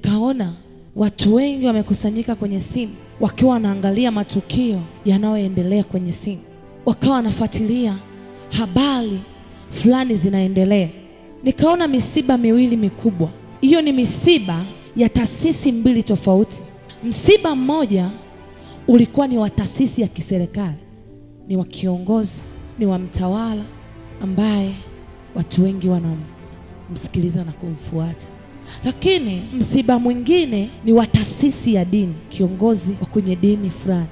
Kaona watu wengi wamekusanyika kwenye simu wakiwa wanaangalia matukio yanayoendelea kwenye simu, wakawa wanafuatilia habari fulani zinaendelea. Nikaona misiba miwili mikubwa. Hiyo ni misiba ya taasisi mbili tofauti. Msiba mmoja ulikuwa ni wa taasisi ya kiserikali, ni wa kiongozi, ni wa mtawala ambaye watu wengi wanamsikiliza na kumfuata. Lakini msiba mwingine ni wa taasisi ya dini, kiongozi wa kwenye dini fulani.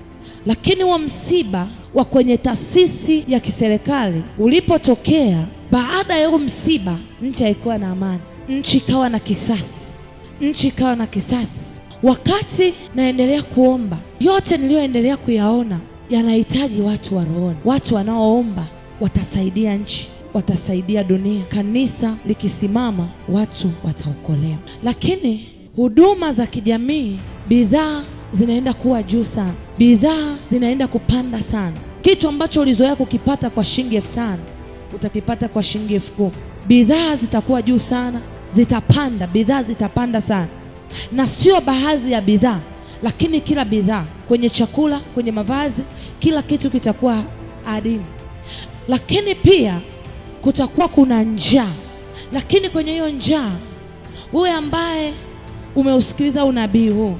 Lakini wa msiba wa kwenye taasisi ya kiserikali ulipotokea, baada ya huo msiba, nchi haikuwa na amani, nchi ikawa na kisasi, nchi ikawa na kisasi. Wakati naendelea kuomba, yote niliyoendelea kuyaona yanahitaji watu wa rohoni. Watu wanaoomba watasaidia nchi, watasaidia dunia. Kanisa likisimama, watu wataokolewa. Lakini huduma za kijamii, bidhaa zinaenda kuwa juu sana, bidhaa zinaenda kupanda sana. Kitu ambacho ulizoea kukipata kwa shilingi 5,000 utakipata kwa shilingi 10,000. Bidhaa zitakuwa juu sana, zitapanda, bidhaa zitapanda sana. Na sio baadhi ya bidhaa, lakini kila bidhaa, kwenye chakula, kwenye mavazi, kila kitu kitakuwa adimu. Lakini pia kutakuwa kuna njaa. Lakini kwenye hiyo njaa, wewe ambaye umeusikiliza unabii huu,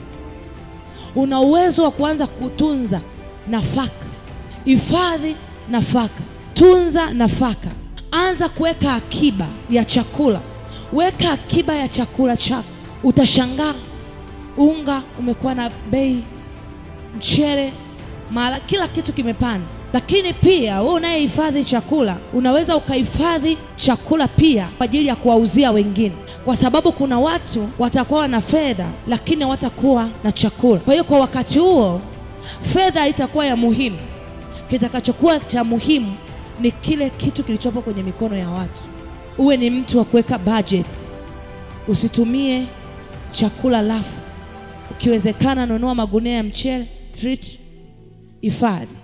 una uwezo wa kuanza kutunza nafaka. Hifadhi nafaka, tunza nafaka, anza kuweka akiba ya chakula. Weka akiba ya chakula chako. Utashangaa unga umekuwa na bei, mchele, mara kila kitu kimepanda. Lakini pia wewe unayehifadhi chakula, unaweza ukahifadhi chakula pia kwa ajili ya kuwauzia wengine, kwa sababu kuna watu watakuwa na fedha lakini hawatakuwa na chakula. Kwa hiyo kwa wakati huo fedha haitakuwa ya muhimu. Kitakachokuwa cha muhimu ni kile kitu kilichopo kwenye mikono ya watu. Uwe ni mtu wa kuweka budget. Usitumie chakula lafu. Ukiwezekana nunua magunia ya mchele, treat, hifadhi.